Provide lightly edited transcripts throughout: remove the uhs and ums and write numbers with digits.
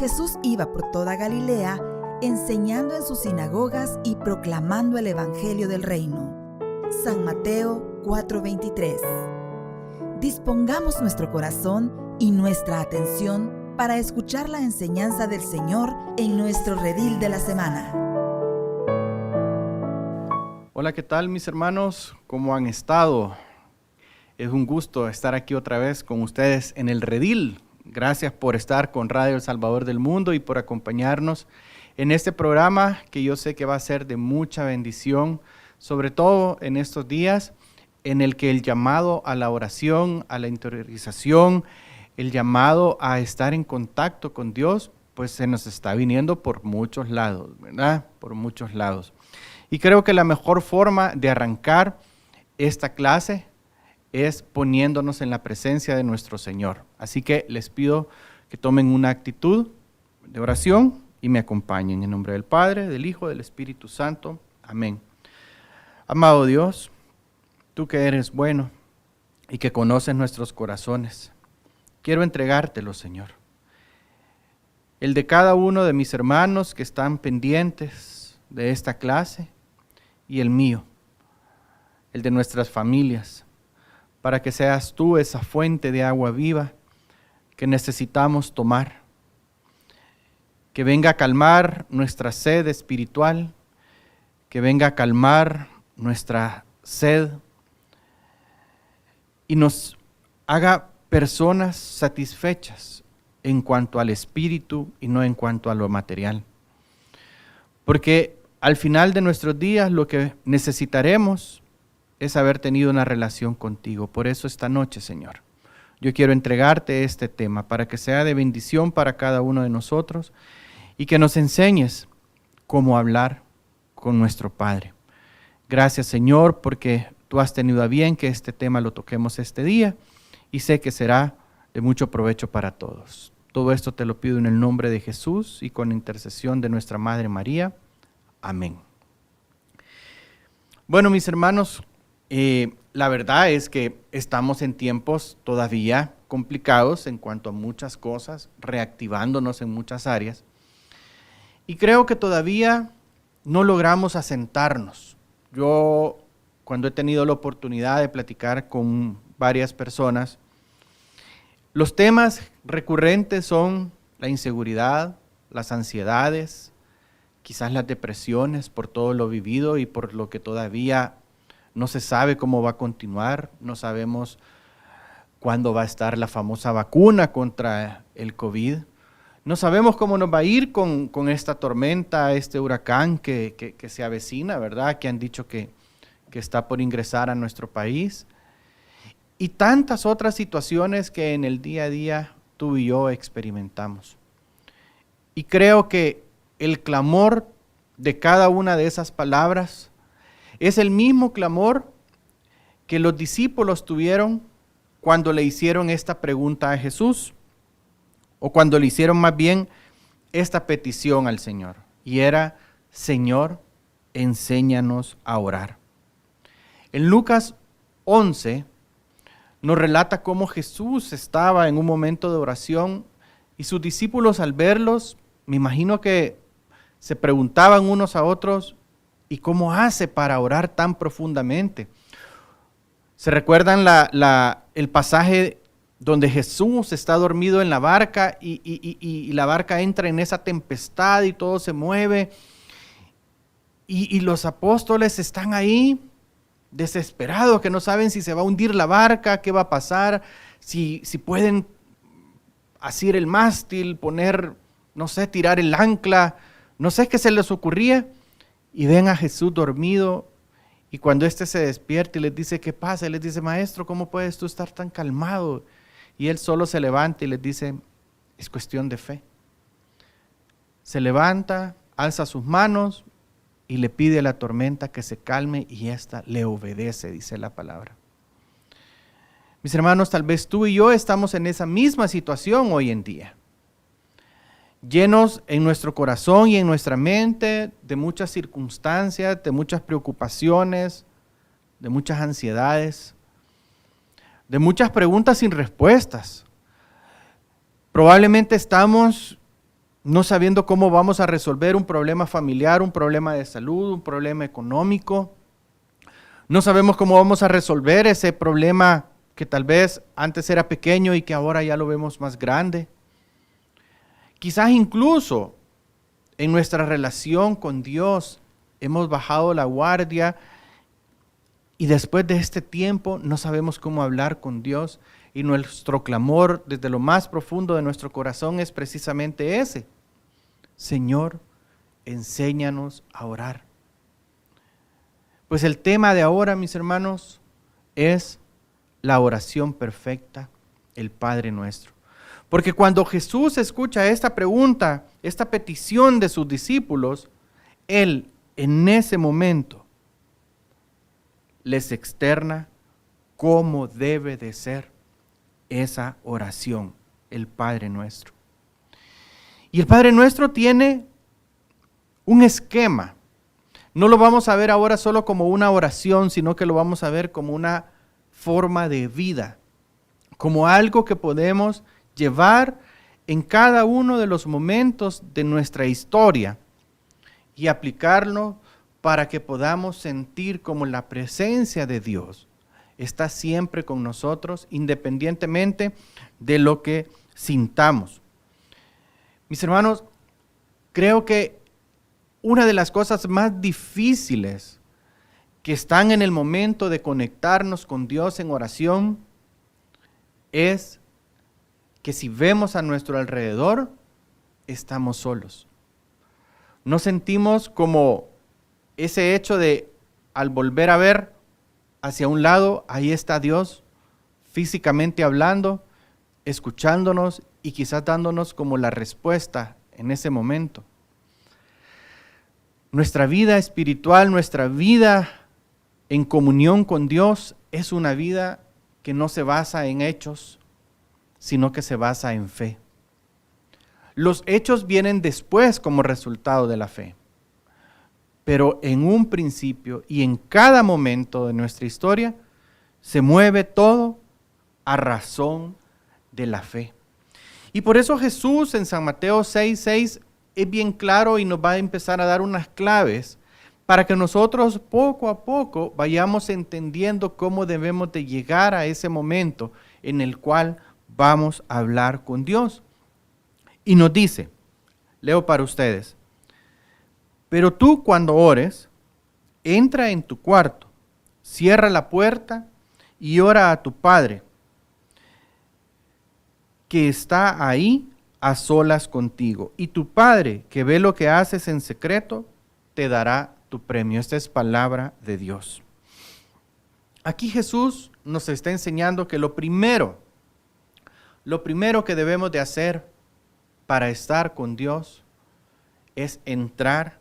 Jesús iba por toda Galilea, enseñando en sus sinagogas y proclamando el Evangelio del Reino. San Mateo 4:23. Dispongamos nuestro corazón y nuestra atención para escuchar la enseñanza del Señor en nuestro redil de la semana. Hola, ¿qué tal mis hermanos? ¿Cómo han estado? Es un gusto estar aquí otra vez con ustedes en el redil. Gracias por estar con Radio El Salvador del Mundo y por acompañarnos en este programa que yo sé que va a ser de mucha bendición, sobre todo en estos días en el que el llamado a la oración, a la interiorización, el llamado a estar en contacto con Dios, pues se nos está viniendo por muchos lados, ¿verdad? Por muchos lados. Y creo que la mejor forma de arrancar esta clase es poniéndonos en la presencia de nuestro Señor. Así que les pido que tomen una actitud de oración y me acompañen. En nombre del Padre, del Hijo, del Espíritu Santo. Amén. Amado Dios, tú que eres bueno y que conoces nuestros corazones, quiero entregártelo, Señor. El de cada uno de mis hermanos que están pendientes de esta clase y el mío, el de nuestras familias, para que seas tú esa fuente de agua viva que necesitamos tomar, que venga a calmar nuestra sed espiritual, que venga a calmar nuestra sed y nos haga personas satisfechas en cuanto al espíritu y no en cuanto a lo material. Porque al final de nuestros días lo que necesitaremos es haber tenido una relación contigo. Por eso esta noche, Señor, yo quiero entregarte este tema para que sea de bendición para cada uno de nosotros y que nos enseñes cómo hablar con nuestro Padre. Gracias, Señor, porque tú has tenido a bien que este tema lo toquemos este día y sé que será de mucho provecho para todos. Todo esto te lo pido en el nombre de Jesús y con intercesión de nuestra Madre María. Amén. Bueno, mis hermanos, la verdad es que estamos en tiempos todavía complicados en cuanto a muchas cosas, reactivándonos en muchas áreas. Y creo que todavía no logramos asentarnos. Yo, cuando he tenido la oportunidad de platicar con varias personas, los temas recurrentes son la inseguridad, las ansiedades, quizás las depresiones por todo lo vivido y por lo que todavía no se sabe cómo va a continuar, no sabemos cuándo va a estar la famosa vacuna contra el COVID, no sabemos cómo nos va a ir con esta tormenta, este huracán que se avecina, ¿verdad? Que han dicho que está por ingresar a nuestro país. Y tantas otras situaciones que en el día a día tú y yo experimentamos. Y creo que el clamor de cada una de esas palabras es el mismo clamor que los discípulos tuvieron cuando le hicieron esta pregunta a Jesús, o cuando le hicieron más bien esta petición al Señor. Y era, Señor, enséñanos a orar. En Lucas 11 nos relata cómo Jesús estaba en un momento de oración y sus discípulos al verlos, me imagino que se preguntaban unos a otros, ¿y cómo hace para orar tan profundamente? ¿Se recuerdan el pasaje donde Jesús está dormido en la barca y la barca entra en esa tempestad y todo se mueve? Y los apóstoles están ahí desesperados, que no saben si se va a hundir la barca, qué va a pasar, si pueden asir el mástil, poner, no sé, tirar el ancla, no sé qué se les ocurría. Y ven a Jesús dormido y cuando éste se despierta y les dice, ¿qué pasa? Él les dice, Maestro, ¿cómo puedes tú estar tan calmado? Y él solo se levanta y les dice, es cuestión de fe. Se levanta, alza sus manos y le pide a la tormenta que se calme y ésta le obedece, dice la palabra. Mis hermanos, tal vez tú y yo estamos en esa misma situación hoy en día. Llenos en nuestro corazón y en nuestra mente de muchas circunstancias, de muchas preocupaciones, de muchas ansiedades, de muchas preguntas sin respuestas. Probablemente estamos no sabiendo cómo vamos a resolver un problema familiar, un problema de salud, un problema económico. No sabemos cómo vamos a resolver ese problema que tal vez antes era pequeño y que ahora ya lo vemos más grande. Quizás incluso en nuestra relación con Dios hemos bajado la guardia y después de este tiempo no sabemos cómo hablar con Dios y nuestro clamor desde lo más profundo de nuestro corazón es precisamente ese. Señor, enséñanos a orar. Pues el tema de ahora, mis hermanos, es la oración perfecta, el Padre Nuestro. Porque cuando Jesús escucha esta pregunta, esta petición de sus discípulos, Él en ese momento les externa cómo debe de ser esa oración, el Padre Nuestro. Y el Padre Nuestro tiene un esquema. No lo vamos a ver ahora solo como una oración, sino que lo vamos a ver como una forma de vida, como algo que podemos llevar en cada uno de los momentos de nuestra historia y aplicarlo para que podamos sentir como la presencia de Dios está siempre con nosotros, independientemente de lo que sintamos. Mis hermanos, creo que una de las cosas más difíciles que están en el momento de conectarnos con Dios en oración es que si vemos a nuestro alrededor, estamos solos. No sentimos como ese hecho de al volver a ver hacia un lado, ahí está Dios, físicamente hablando, escuchándonos y quizás dándonos como la respuesta en ese momento. Nuestra vida espiritual, nuestra vida en comunión con Dios es una vida que no se basa en hechos, sino que se basa en fe. Los hechos vienen después como resultado de la fe, pero en un principio y en cada momento de nuestra historia se mueve todo a razón de la fe. Y por eso Jesús en San Mateo 6:6 es bien claro y nos va a empezar a dar unas claves para que nosotros poco a poco vayamos entendiendo cómo debemos de llegar a ese momento en el cual vamos a hablar con Dios. Y nos dice, leo para ustedes, pero tú cuando ores, entra en tu cuarto, cierra la puerta y ora a tu Padre, que está ahí a solas contigo. Y tu Padre, que ve lo que haces en secreto, te dará tu premio. Esta es palabra de Dios. Aquí Jesús nos está enseñando que lo primero que debemos de hacer para estar con Dios es entrar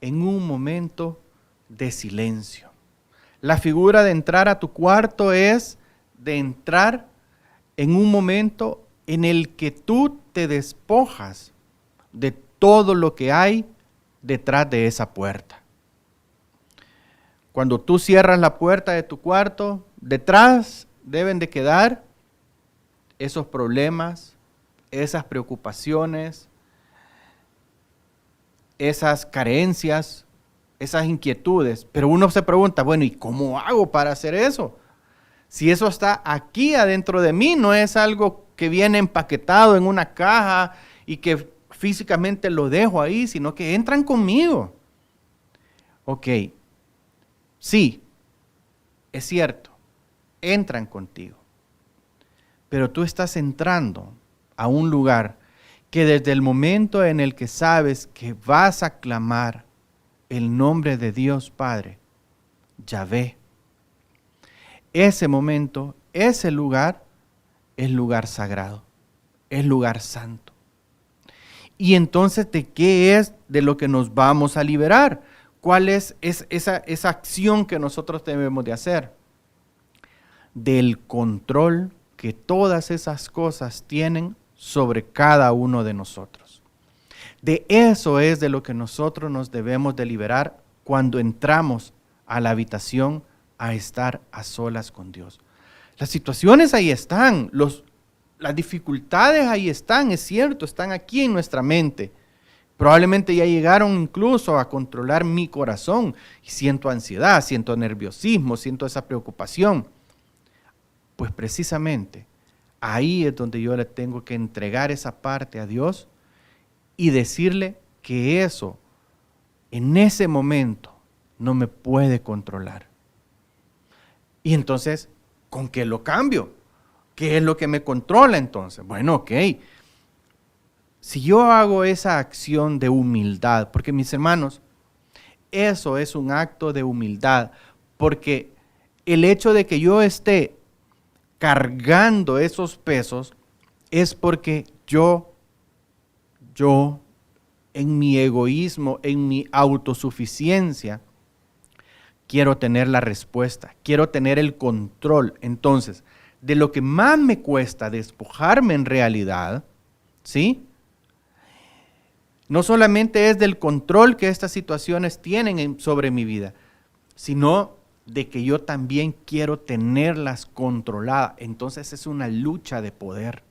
en un momento de silencio. La figura de entrar a tu cuarto es de entrar en un momento en el que tú te despojas de todo lo que hay detrás de esa puerta. Cuando tú cierras la puerta de tu cuarto, detrás deben de quedar esos problemas, esas preocupaciones, esas carencias, esas inquietudes. Pero uno se pregunta, bueno, ¿y cómo hago para hacer eso? Si eso está aquí adentro de mí, no es algo que viene empaquetado en una caja y que físicamente lo dejo ahí, sino que entran conmigo. Ok, sí, es cierto, entran contigo. Pero tú estás entrando a un lugar que desde el momento en el que sabes que vas a clamar el nombre de Dios Padre, Yahvé, ese momento, ese lugar es lugar sagrado, es lugar santo. Y entonces, ¿de qué es de lo que nos vamos a liberar? ¿Cuál es esa acción que nosotros debemos de hacer? Del control que todas esas cosas tienen sobre cada uno de nosotros. De eso es de lo que nosotros nos debemos de liberar cuando entramos a la habitación a estar a solas con Dios. Las situaciones ahí están, las dificultades ahí están, es cierto, están aquí en nuestra mente. Probablemente ya llegaron incluso a controlar mi corazón. Y siento ansiedad, siento nerviosismo, siento esa preocupación. Pues precisamente ahí es donde yo le tengo que entregar esa parte a Dios y decirle que eso, en ese momento, no me puede controlar. Y entonces, ¿con qué lo cambio? ¿Qué es lo que me controla entonces? Bueno, ok. Si yo hago esa acción de humildad, porque mis hermanos, eso es un acto de humildad, porque el hecho de que yo esté cargando esos pesos es porque yo, en mi egoísmo, en mi autosuficiencia, quiero tener la respuesta, quiero tener el control. Entonces, de lo que más me cuesta despojarme en realidad, ¿sí? No solamente es del control que estas situaciones tienen sobre mi vida, sino de que yo también quiero tenerlas controladas. Entonces es una lucha de poder.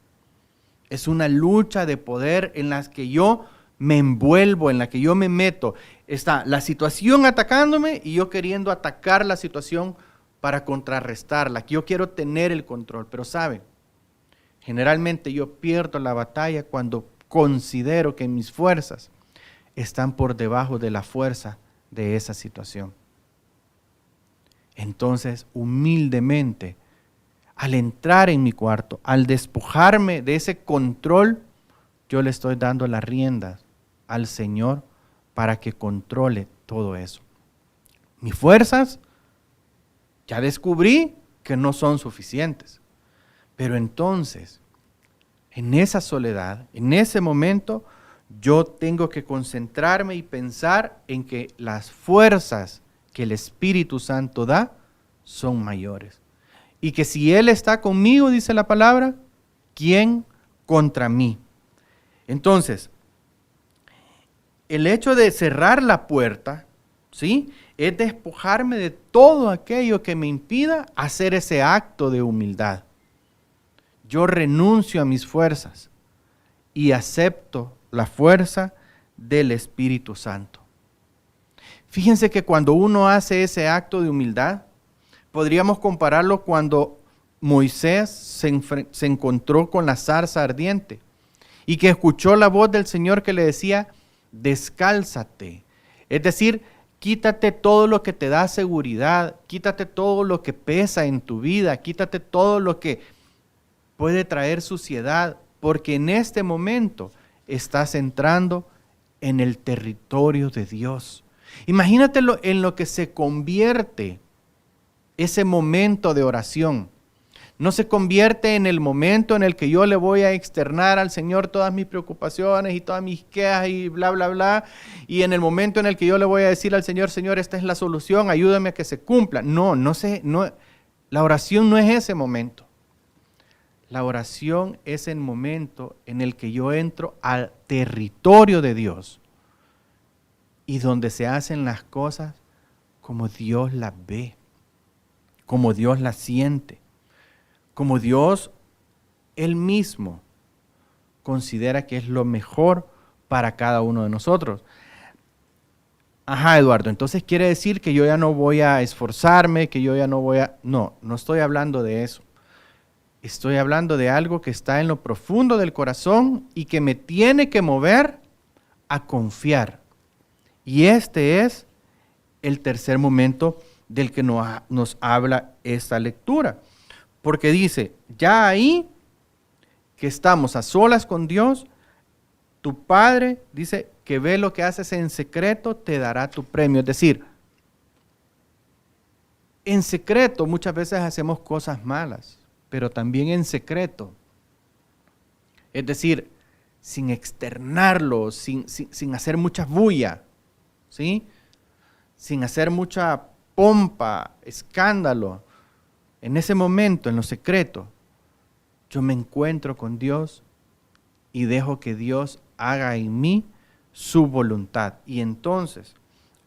Es una lucha de poder en la que yo me envuelvo, en la que yo me meto. Está la situación atacándome y yo queriendo atacar la situación para contrarrestarla. Yo quiero tener el control, pero ¿saben? Generalmente yo pierdo la batalla cuando considero que mis fuerzas están por debajo de la fuerza de esa situación. Entonces, humildemente, al entrar en mi cuarto, al despojarme de ese control, yo le estoy dando las riendas al Señor para que controle todo eso. Mis fuerzas, ya descubrí que no son suficientes. Pero entonces, en esa soledad, en ese momento, yo tengo que concentrarme y pensar en que las fuerzas que el Espíritu Santo da son mayores. Y que si Él está conmigo, dice la palabra, ¿quién contra mí? Entonces, el hecho de cerrar la puerta, ¿sí?, es despojarme de todo aquello que me impida hacer ese acto de humildad. Yo renuncio a mis fuerzas y acepto la fuerza del Espíritu Santo. Fíjense que cuando uno hace ese acto de humildad, podríamos compararlo cuando Moisés se encontró con la zarza ardiente y que escuchó la voz del Señor que le decía, descálzate. Es decir, quítate todo lo que te da seguridad, quítate todo lo que pesa en tu vida, quítate todo lo que puede traer suciedad, porque en este momento estás entrando en el territorio de Dios. Imagínatelo en lo que se convierte ese momento de oración. No se convierte en el momento en el que yo le voy a externar al Señor todas mis preocupaciones y todas mis quejas y bla, bla, bla. Y en el momento en el que yo le voy a decir al Señor, Señor, esta es la solución, ayúdame a que se cumpla. No, la oración no es ese momento. La oración es el momento en el que yo entro al territorio de Dios y donde se hacen las cosas como Dios las ve, como Dios las siente, como Dios Él mismo considera que es lo mejor para cada uno de nosotros. Ajá, Eduardo, entonces quiere decir que yo ya no voy a esforzarme, que yo ya no voy a... No estoy hablando de eso. Estoy hablando de algo que está en lo profundo del corazón y que me tiene que mover a confiar. Y este es el tercer momento del que nos habla esta lectura. Porque dice, ya ahí que estamos a solas con Dios, tu Padre, dice, que ve lo que haces en secreto, te dará tu premio. Es decir, en secreto muchas veces hacemos cosas malas, pero también en secreto. Es decir, sin externarlo, sin hacer mucha bulla, ¿sí? Sin hacer mucha pompa, escándalo. En ese momento, en lo secreto, yo me encuentro con Dios y dejo que Dios haga en mí su voluntad. Y entonces,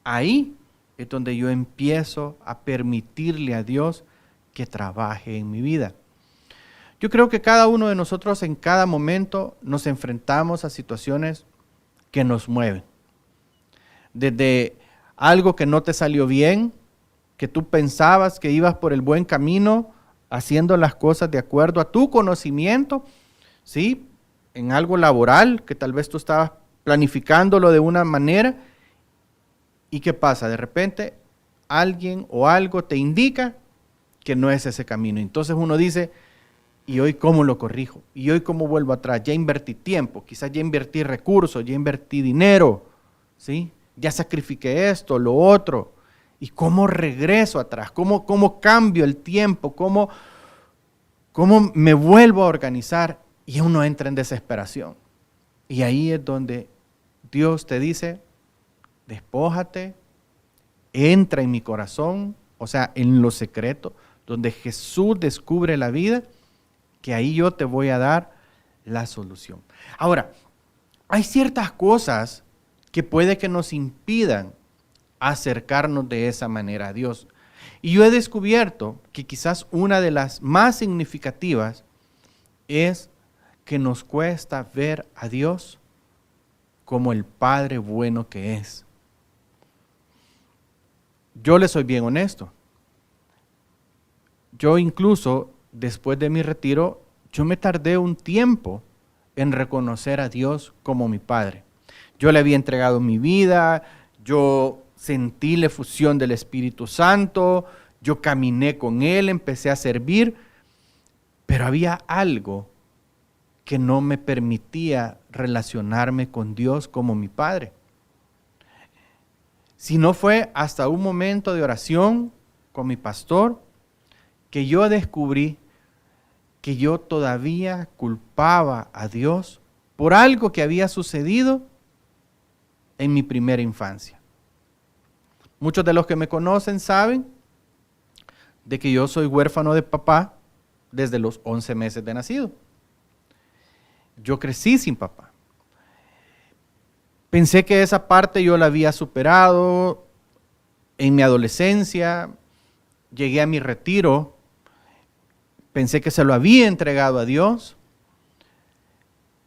ahí es donde yo empiezo a permitirle a Dios que trabaje en mi vida. Yo creo que cada uno de nosotros en cada momento nos enfrentamos a situaciones que nos mueven. Desde algo que no te salió bien, que tú pensabas que ibas por el buen camino, haciendo las cosas de acuerdo a tu conocimiento, ¿sí? En algo laboral, que tal vez tú estabas planificándolo de una manera. ¿Y qué pasa? De repente alguien o algo te indica que no es ese camino. Entonces uno dice, ¿y hoy cómo lo corrijo? ¿Y hoy cómo vuelvo atrás? Ya invertí tiempo, quizás ya invertí recursos, ya invertí dinero, ¿sí? Ya sacrifiqué esto, lo otro. ¿Y cómo regreso atrás? ¿Cómo cambio el tiempo? ¿Cómo me vuelvo a organizar? Y uno entra en desesperación. Y ahí es donde Dios te dice, despójate, entra en mi corazón, o sea, en lo secreto, donde Jesús descubre la vida, que ahí yo te voy a dar la solución. Ahora, hay ciertas cosas que puede que nos impidan acercarnos de esa manera a Dios. Y yo he descubierto que quizás una de las más significativas es que nos cuesta ver a Dios como el Padre bueno que es. Yo le soy bien honesto. Yo incluso, después de mi retiro, yo me tardé un tiempo en reconocer a Dios como mi Padre. Yo le había entregado mi vida, yo sentí la efusión del Espíritu Santo, yo caminé con Él, empecé a servir, pero había algo que no me permitía relacionarme con Dios como mi Padre. Si no fue hasta un momento de oración con mi pastor que yo descubrí que yo todavía culpaba a Dios por algo que había sucedido en mi primera infancia. Muchos de los que me conocen saben de que yo soy huérfano de papá desde los 11 meses de nacido. Yo crecí sin papá. Pensé que esa parte yo la había superado en mi adolescencia, llegué a mi retiro, pensé que se lo había entregado a Dios,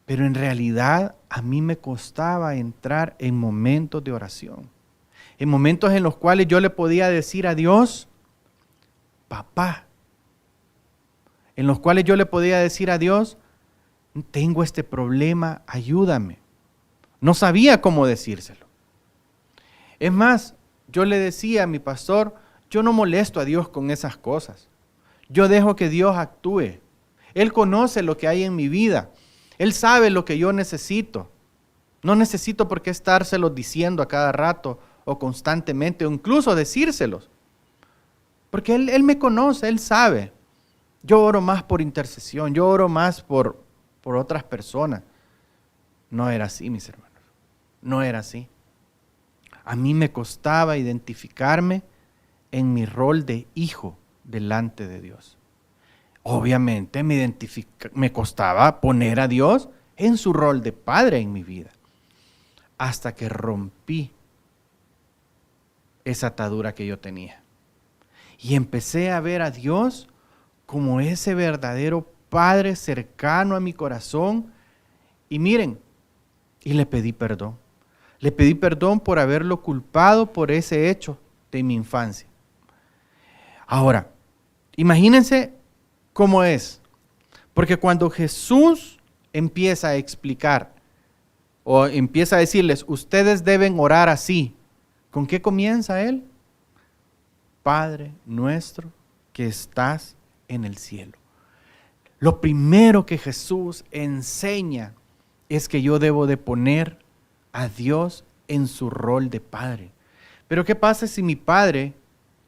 pero en realidad a mí me costaba entrar en momentos de oración, en momentos en los cuales yo le podía decir a Dios, papá, en los cuales yo le podía decir a Dios, tengo este problema, ayúdame. No sabía cómo decírselo. Es más, yo le decía a mi pastor, yo no molesto a Dios con esas cosas. Yo dejo que Dios actúe. Él conoce lo que hay en mi vida. Él sabe lo que yo necesito. No necesito por qué estárselos diciendo a cada rato o constantemente o incluso decírselos. Porque Él me conoce, Él sabe. Yo oro más por intercesión, yo oro más por otras personas. No era así, mis hermanos. No era así. A mí me costaba identificarme en mi rol de hijo delante de Dios. Obviamente me costaba poner a Dios en su rol de padre en mi vida. Hasta que rompí esa atadura que yo tenía. Y empecé a ver a Dios como ese verdadero Padre cercano a mi corazón. Y miren, y le pedí perdón. Le pedí perdón por haberlo culpado por ese hecho de mi infancia. Ahora, imagínense cómo es. Porque cuando Jesús empieza a explicar o empieza a decirles, ustedes deben orar así, ¿con qué comienza Él? Padre nuestro que estás en el cielo. Lo primero que Jesús enseña es que yo debo de poner a Dios en su rol de padre. Pero ¿qué pasa si mi padre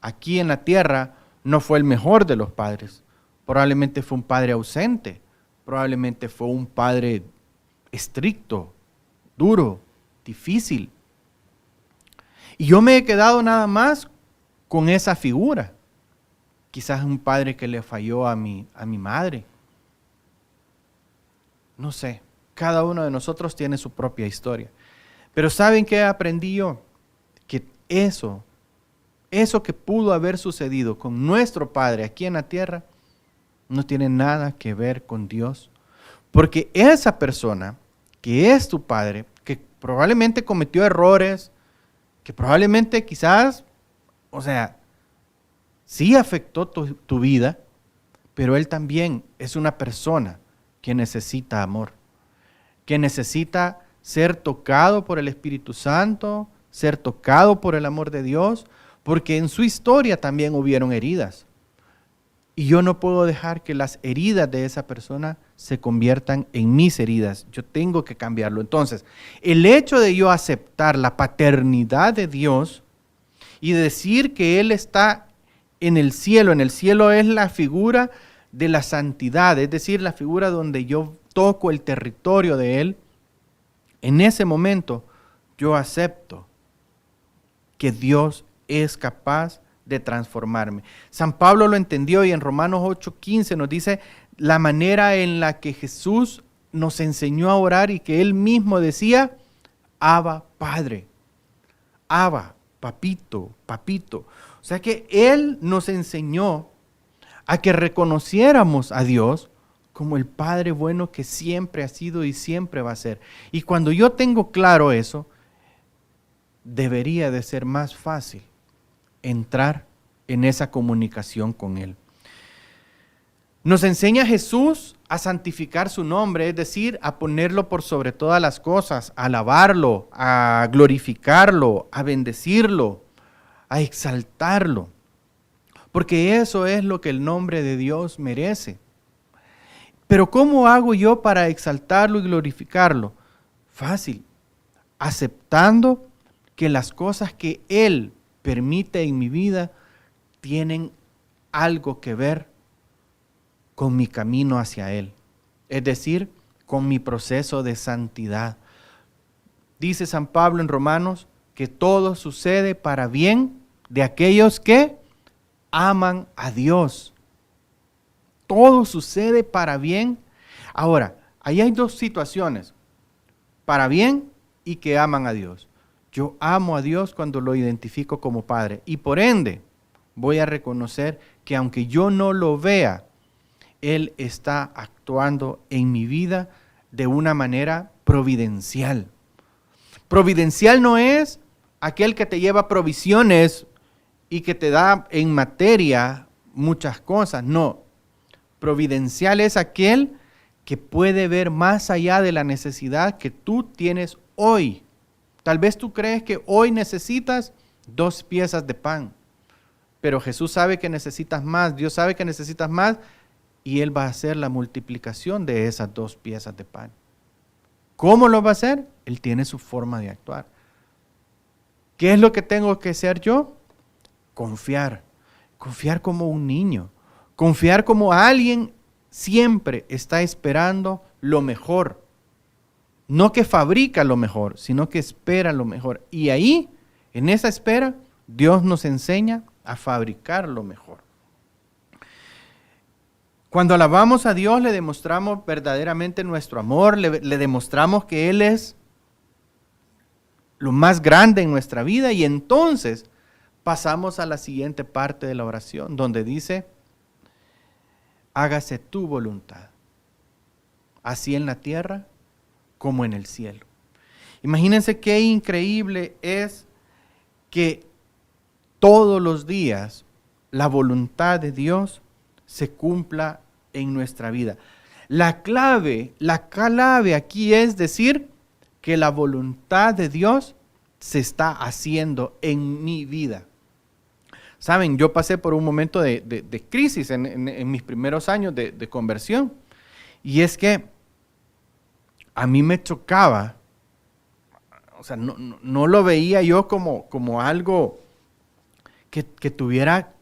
aquí en la tierra no fue el mejor de los padres? Probablemente fue un padre ausente, probablemente fue un padre estricto, duro, difícil. Y yo me he quedado nada más con esa figura. Quizás un padre que le falló a mi madre. No sé, cada uno de nosotros tiene su propia historia. Pero ¿saben qué aprendí yo? Que eso que pudo haber sucedido con nuestro Padre aquí en la tierra, no tiene nada que ver con Dios. Porque esa persona que es tu padre, que probablemente cometió errores, que probablemente quizás, sí afectó tu vida, pero él también es una persona que necesita amor, que necesita ser tocado por el Espíritu Santo, ser tocado por el amor de Dios, porque en su historia también hubieron heridas. Y yo no puedo dejar que las heridas de esa persona se conviertan en mis heridas. Yo tengo que cambiarlo. Entonces, el hecho de yo aceptar la paternidad de Dios y decir que Él está en el cielo es la figura de la santidad, es decir, la figura donde yo toco el territorio de Él, en ese momento yo acepto que Dios es capaz de transformarme. San Pablo lo entendió y en Romanos 8:15 nos dice la manera en la que Jesús nos enseñó a orar y que Él mismo decía, Abba, Padre, Abba, papito, papito. O sea que Él nos enseñó a que reconociéramos a Dios como el Padre bueno que siempre ha sido y siempre va a ser. Y cuando yo tengo claro eso, debería de ser más fácil entrar en esa comunicación con Él. Nos enseña Jesús a santificar su nombre, es decir, a ponerlo por sobre todas las cosas, a alabarlo, a glorificarlo, a bendecirlo, a exaltarlo. Porque eso es lo que el nombre de Dios merece. Pero ¿cómo hago yo para exaltarlo y glorificarlo? Fácil, aceptando que las cosas que Él permite en mi vida tienen algo que ver con mi camino hacia Él, es decir, con mi proceso de santidad. Dice San Pablo en Romanos que todo sucede para bien de aquellos que aman a Dios. Todo sucede para bien. Ahora, ahí hay dos situaciones, para bien y que aman a Dios. Yo amo a Dios cuando lo identifico como Padre y por ende voy a reconocer que aunque yo no lo vea, Él está actuando en mi vida de una manera providencial. Providencial no es aquel que te lleva provisiones y que te da en materia muchas cosas, no. Providencial es aquel que puede ver más allá de la necesidad que tú tienes hoy. Tal vez tú crees que hoy necesitas 2 piezas de pan, pero Jesús sabe que necesitas más, Dios sabe que necesitas más y Él va a hacer la multiplicación de esas 2 piezas de pan. ¿Cómo lo va a hacer? Él tiene su forma de actuar. ¿Qué es lo que tengo que hacer yo? Confiar. Confiar como un niño. Confiar como alguien siempre está esperando lo mejor. No que fabrica lo mejor, sino que espera lo mejor. Y ahí, en esa espera, Dios nos enseña a fabricar lo mejor. Cuando alabamos a Dios, le demostramos verdaderamente nuestro amor, le demostramos que Él es lo más grande en nuestra vida y entonces pasamos a la siguiente parte de la oración, donde dice, hágase tu voluntad, así en la tierra como en el cielo. Imagínense qué increíble es que todos los días la voluntad de Dios se cumpla en nuestra vida. La clave aquí es decir que la voluntad de Dios se está haciendo en mi vida. Saben, yo pasé por un momento de crisis en mis primeros años de conversión. Y es que a mí me chocaba, no lo veía yo como algo que estuviera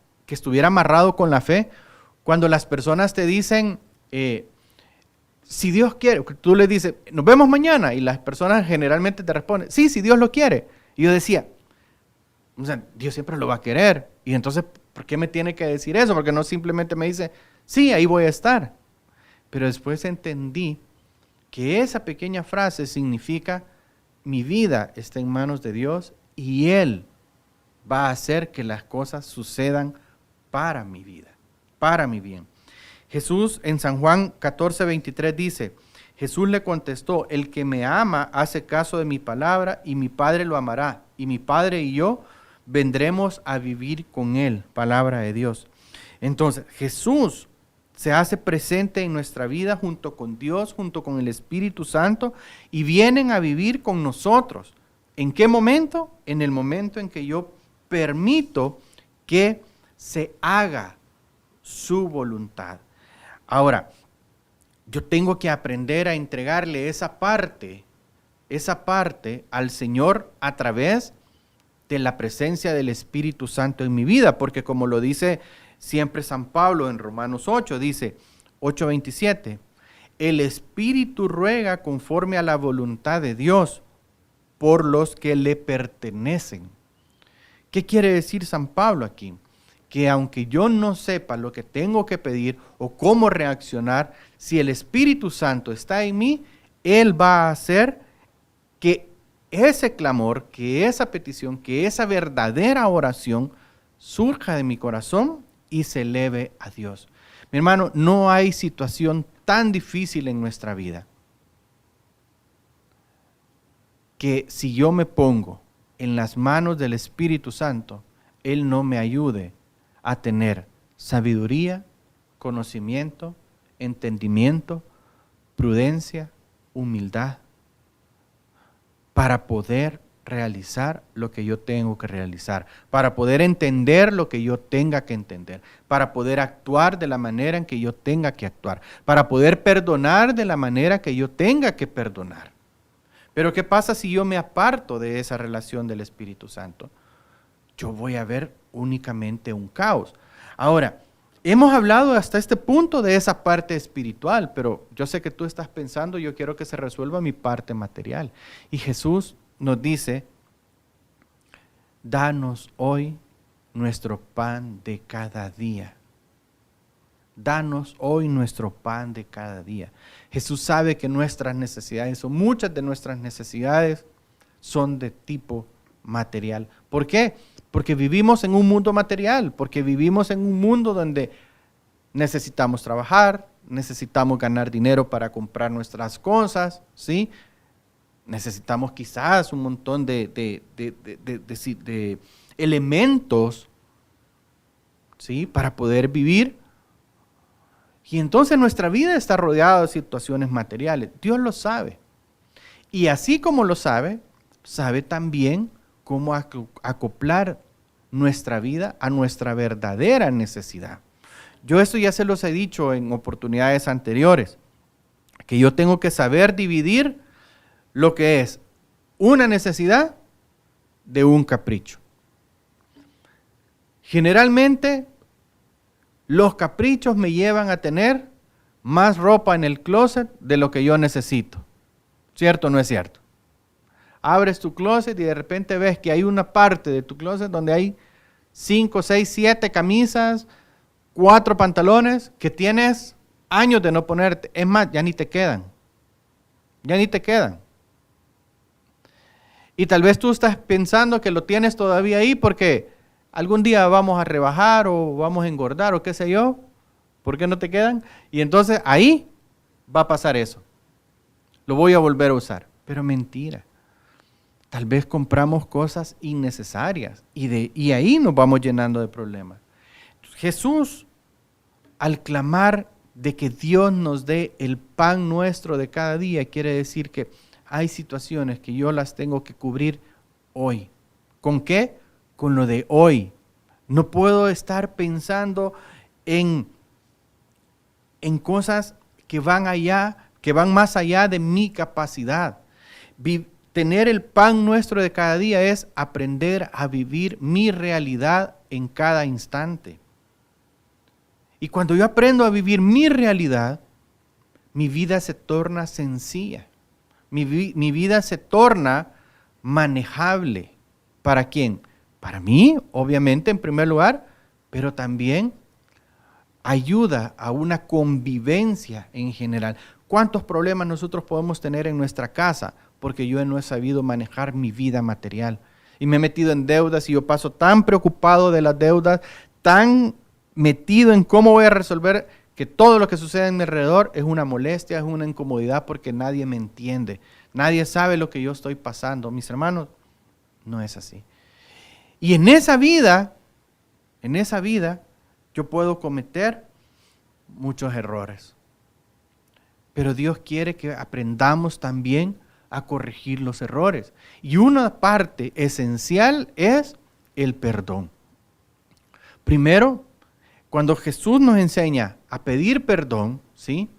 amarrado con la fe. Cuando las personas te dicen, si Dios quiere, tú les dices, nos vemos mañana, y las personas generalmente te responden, sí, si Dios lo quiere. Y yo decía, Dios siempre lo va a querer. Y entonces, ¿por qué me tiene que decir eso? Porque no simplemente me dice, sí, ahí voy a estar. Pero después entendí que esa pequeña frase significa, mi vida está en manos de Dios y Él va a hacer que las cosas sucedan para mi vida, para mi bien. Jesús en San Juan 14:23 dice, Jesús le contestó, el que me ama hace caso de mi palabra y mi Padre lo amará, y mi Padre y yo vendremos a vivir con él, palabra de Dios. Entonces, Jesús se hace presente en nuestra vida junto con Dios, junto con el Espíritu Santo, y vienen a vivir con nosotros. ¿En qué momento? En el momento en que yo permito que se haga su voluntad. Ahora, yo tengo que aprender a entregarle esa parte al Señor a través de la presencia del Espíritu Santo en mi vida, porque como lo dice siempre San Pablo en Romanos 8, dice 8:27, el Espíritu ruega conforme a la voluntad de Dios por los que le pertenecen. ¿Qué quiere decir San Pablo aquí? Que aunque yo no sepa lo que tengo que pedir o cómo reaccionar, si el Espíritu Santo está en mí, Él va a hacer que ese clamor, que esa petición, que esa verdadera oración surja de mi corazón y se eleve a Dios. Mi hermano, no hay situación tan difícil en nuestra vida que si yo me pongo en las manos del Espíritu Santo, Él no me ayude a tener sabiduría, conocimiento, entendimiento, prudencia, humildad, para poder realizar lo que yo tengo que realizar, para poder entender lo que yo tenga que entender, para poder actuar de la manera en que yo tenga que actuar, para poder perdonar de la manera que yo tenga que perdonar. Pero ¿qué pasa si yo me aparto de esa relación del Espíritu Santo? Yo voy a ver únicamente un caos. Ahora, hemos hablado hasta este punto de esa parte espiritual, pero yo sé que tú estás pensando, yo quiero que se resuelva mi parte material. Y Jesús nos dice, danos hoy nuestro pan de cada día. Danos hoy nuestro pan de cada día. Jesús sabe que nuestras necesidades, o muchas de nuestras necesidades, son de tipo material. ¿Por qué? Porque vivimos en un mundo material, porque vivimos en un mundo donde necesitamos trabajar, necesitamos ganar dinero para comprar nuestras cosas, ¿sí? Necesitamos quizás un montón de elementos, ¿sí? Para poder vivir. Y entonces nuestra vida está rodeada de situaciones materiales. Dios lo sabe. Y así como lo sabe, sabe también cómo acoplar nuestra vida a nuestra verdadera necesidad. Yo esto ya se los he dicho en oportunidades anteriores, que yo tengo que saber dividir lo que es una necesidad de un capricho. Generalmente, los caprichos me llevan a tener más ropa en el closet de lo que yo necesito. ¿Cierto o no es cierto? Abres tu closet y de repente ves que hay una parte de tu closet donde hay 5, 6, 7 camisas, 4 pantalones que tienes años de no ponerte. Es más, ya ni te quedan. Ya ni te quedan. Y tal vez tú estás pensando que lo tienes todavía ahí porque algún día vamos a rebajar o vamos a engordar o qué sé yo. ¿Por qué no te quedan? Y entonces ahí va a pasar eso. Lo voy a volver a usar. Pero mentira. Tal vez compramos cosas innecesarias y ahí nos vamos llenando de problemas. Jesús, al clamar de que Dios nos dé el pan nuestro de cada día, quiere decir que hay situaciones que yo las tengo que cubrir hoy. ¿Con qué? Con lo de hoy. No puedo estar pensando en cosas que van más allá de mi capacidad. Tener el pan nuestro de cada día es aprender a vivir mi realidad en cada instante. Y cuando yo aprendo a vivir mi realidad, mi vida se torna sencilla. Mi vida se torna manejable. ¿Para quién? Para mí, obviamente, en primer lugar, pero también ayuda a una convivencia en general. ¿Cuántos problemas nosotros podemos tener en nuestra casa? Porque yo no he sabido manejar mi vida material. Y me he metido en deudas y yo paso tan preocupado de las deudas, tan metido en cómo voy a resolver, que todo lo que sucede en mi alrededor es una molestia, es una incomodidad porque nadie me entiende. Nadie sabe lo que yo estoy pasando. Mis hermanos, no es así. Y en esa vida, yo puedo cometer muchos errores. Pero Dios quiere que aprendamos también a corregir los errores. Y una parte esencial es el perdón. Primero, cuando Jesús nos enseña a pedir perdón, ¿sí?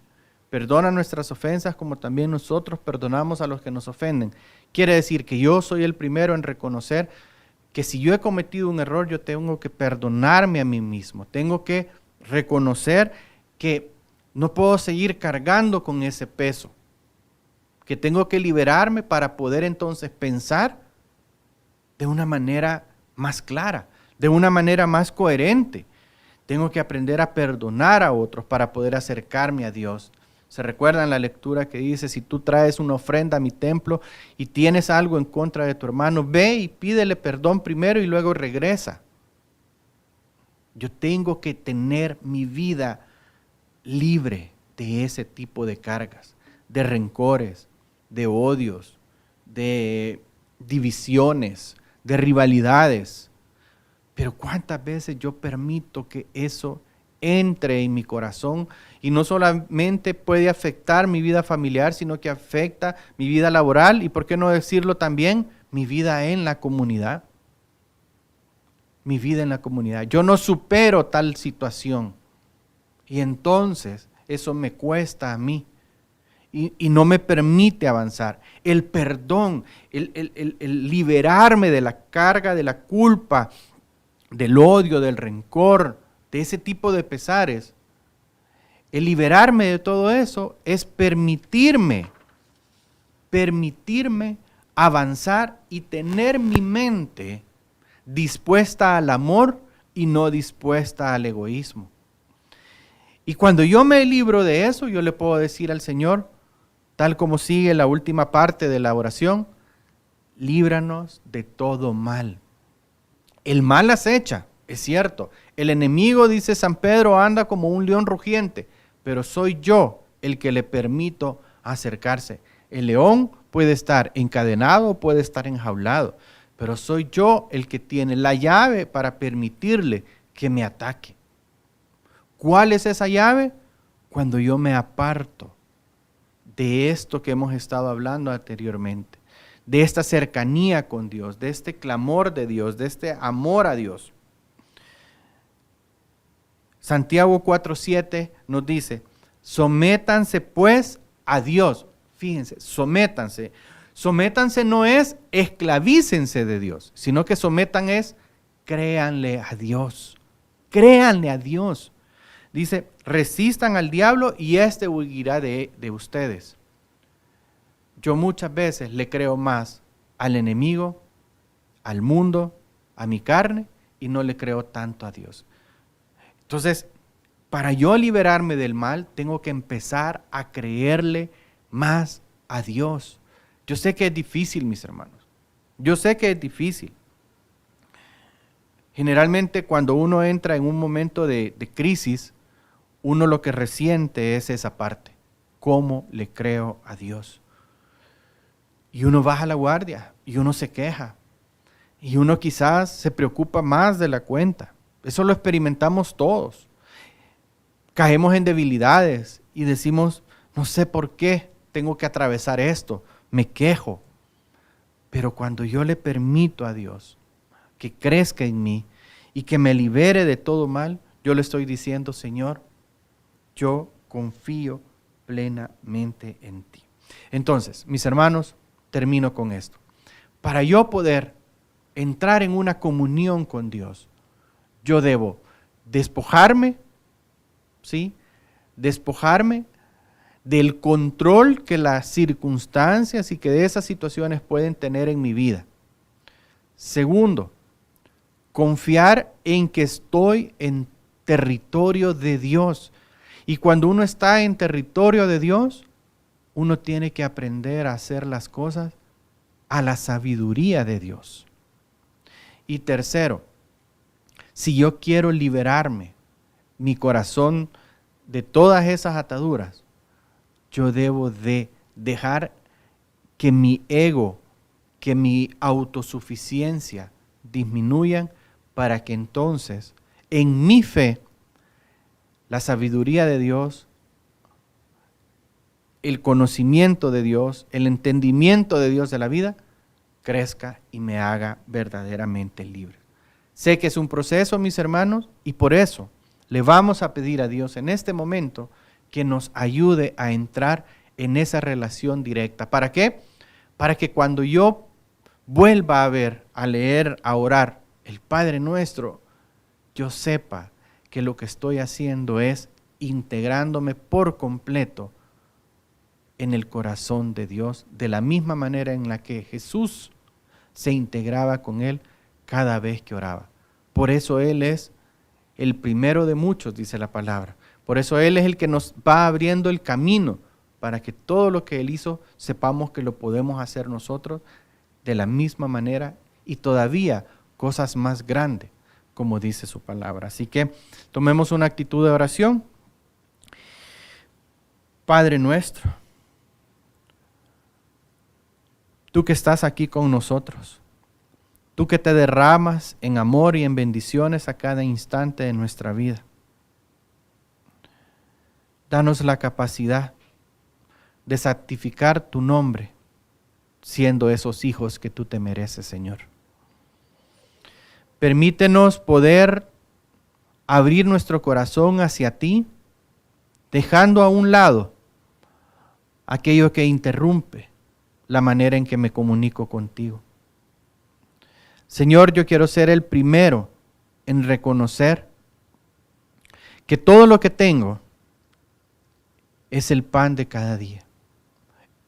Perdona nuestras ofensas como también nosotros perdonamos a los que nos ofenden. Quiere decir que yo soy el primero en reconocer que si yo he cometido un error, yo tengo que perdonarme a mí mismo. Tengo que reconocer que no puedo seguir cargando con ese peso. Que tengo que liberarme para poder entonces pensar de una manera más clara, de una manera más coherente. Tengo que aprender a perdonar a otros para poder acercarme a Dios. ¿Se recuerdan la lectura que dice, si tú traes una ofrenda a mi templo y tienes algo en contra de tu hermano, ve y pídele perdón primero y luego regresa? Yo tengo que tener mi vida libre de ese tipo de cargas, de rencores, de odios, de divisiones, de rivalidades. Pero ¿cuántas veces yo permito que eso entre en mi corazón? Y no solamente puede afectar mi vida familiar, sino que afecta mi vida laboral y, ¿por qué no decirlo también, mi vida en la comunidad? Mi vida en la comunidad. Yo no supero tal situación y entonces eso me cuesta a mí y no me permite avanzar. El perdón, el liberarme de la carga, de la culpa, del odio, del rencor, de ese tipo de pesares. El liberarme de todo eso es permitirme avanzar y tener mi mente dispuesta al amor y no dispuesta al egoísmo. Y cuando yo me libro de eso, yo le puedo decir al Señor, tal como sigue la última parte de la oración, líbranos de todo mal. El mal acecha, es cierto. El enemigo, dice San Pedro, anda como un león rugiente, pero soy yo el que le permito acercarse. El león puede estar encadenado, puede estar enjaulado, pero soy yo el que tiene la llave para permitirle que me ataque. ¿Cuál es esa llave? Cuando yo me aparto de esto que hemos estado hablando anteriormente, de esta cercanía con Dios, de este clamor de Dios, de este amor a Dios. Santiago 4:7 nos dice, sométanse pues a Dios. Fíjense, sométanse. Sométanse no es esclavícense de Dios, sino que sometan es créanle a Dios. Créanle a Dios. Dice, resistan al diablo y éste huirá de ustedes. Yo muchas veces le creo más al enemigo, al mundo, a mi carne, y no le creo tanto a Dios. Entonces, para yo liberarme del mal, tengo que empezar a creerle más a Dios. Yo sé que es difícil, mis hermanos. Yo sé que es difícil. Generalmente, cuando uno entra en un momento de crisis, uno lo que resiente es esa parte. ¿Cómo le creo a Dios? Y uno baja la guardia, y uno se queja, y uno quizás se preocupa más de la cuenta. Eso lo experimentamos todos. Caemos en debilidades y decimos, no sé por qué tengo que atravesar esto, me quejo. Pero cuando yo le permito a Dios que crezca en mí y que me libere de todo mal, yo le estoy diciendo, Señor, yo confío plenamente en ti. Entonces, mis hermanos, termino con esto. Para yo poder entrar en una comunión con Dios, yo debo despojarme, ¿sí? Despojarme del control que las circunstancias y que de esas situaciones pueden tener en mi vida. Segundo, confiar en que estoy en territorio de Dios. Y cuando uno está en territorio de Dios, uno tiene que aprender a hacer las cosas a la sabiduría de Dios. Y tercero, si yo quiero liberarme, mi corazón de todas esas ataduras, yo debo de dejar que mi ego, que mi autosuficiencia disminuyan para que entonces en mi fe la sabiduría de Dios, el conocimiento de Dios, el entendimiento de Dios de la vida crezca y me haga verdaderamente libre. Sé que es un proceso, mis hermanos, y por eso le vamos a pedir a Dios en este momento que nos ayude a entrar en esa relación directa. ¿Para qué? Para que cuando yo vuelva a ver, a leer, a orar el Padre Nuestro, yo sepa que lo que estoy haciendo es integrándome por completo en el corazón de Dios, de la misma manera en la que Jesús se integraba con Él cada vez que oraba. Por eso Él es el primero de muchos, dice la palabra. Por eso Él es el que nos va abriendo el camino para que todo lo que Él hizo sepamos que lo podemos hacer nosotros de la misma manera y todavía cosas más grandes, como dice su palabra. Así que tomemos una actitud de oración. Padre nuestro, tú que estás aquí con nosotros, tú que te derramas en amor y en bendiciones a cada instante de nuestra vida, danos la capacidad de santificar tu nombre, siendo esos hijos que tú te mereces, Señor. Permítenos poder abrir nuestro corazón hacia ti, dejando a un lado aquello que interrumpe la manera en que me comunico contigo. Señor, yo quiero ser el primero en reconocer que todo lo que tengo es el pan de cada día.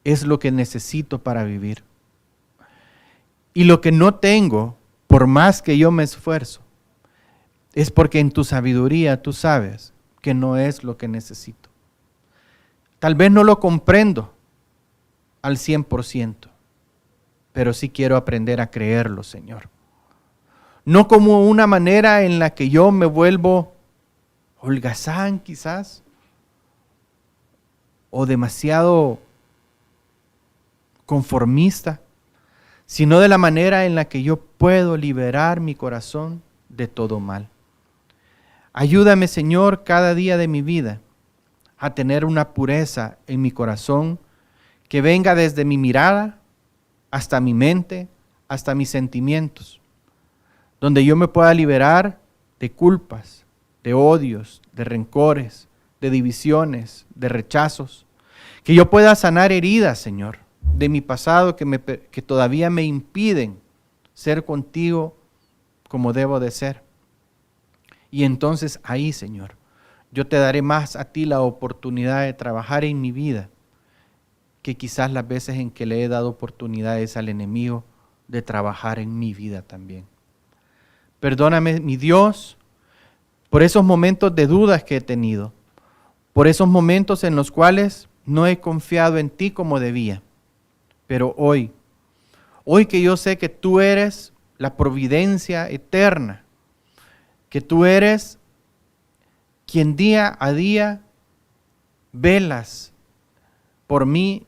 Es lo que necesito para vivir. Y lo que no tengo, por más que yo me esfuerzo, es porque en tu sabiduría tú sabes que no es lo que necesito. Tal vez no lo comprendo al 100%, pero sí quiero aprender a creerlo, Señor. No como una manera en la que yo me vuelvo holgazán quizás, o demasiado conformista, sino de la manera en la que yo puedo liberar mi corazón de todo mal. Ayúdame, Señor, cada día de mi vida a tener una pureza en mi corazón que venga desde mi mirada hasta mi mente, hasta mis sentimientos, donde yo me pueda liberar de culpas, de odios, de rencores, de divisiones, de rechazos, que yo pueda sanar heridas, Señor, de mi pasado que todavía me impiden ser contigo como debo de ser. Y entonces ahí, Señor, yo te daré más a ti la oportunidad de trabajar en mi vida que quizás las veces en que le he dado oportunidades al enemigo de trabajar en mi vida también. Perdóname, mi Dios, por esos momentos de dudas que he tenido, por esos momentos en los cuales no he confiado en ti como debía. Pero hoy que yo sé que tú eres la providencia eterna, que tú eres quien día a día velas por mí,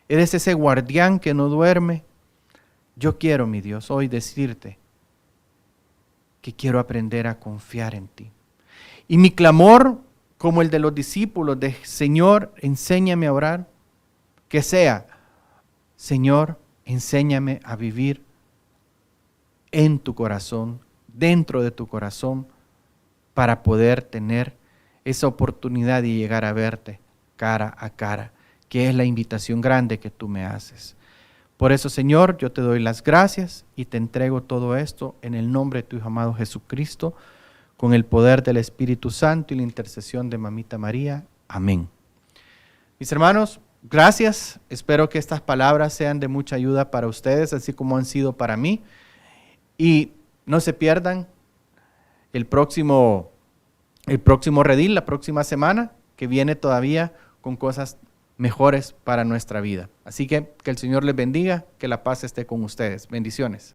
eres ese guardián que no duerme. Yo quiero, mi Dios, hoy decirte que quiero aprender a confiar en ti. Y mi clamor, como el de los discípulos, de Señor, enséñame a orar, que sea, Señor, enséñame a vivir en tu corazón, dentro de tu corazón, para poder tener esa oportunidad de llegar a verte cara a cara, que es la invitación grande que tú me haces. Por eso, Señor, yo te doy las gracias y te entrego todo esto en el nombre de tu Hijo amado Jesucristo, con el poder del Espíritu Santo y la intercesión de Mamita María. Amén. Mis hermanos, gracias. Espero que estas palabras sean de mucha ayuda para ustedes, así como han sido para mí. Y no se pierdan el próximo redil, la próxima semana, que viene todavía con cosas mejores para nuestra vida. Así que el Señor les bendiga, que la paz esté con ustedes. Bendiciones.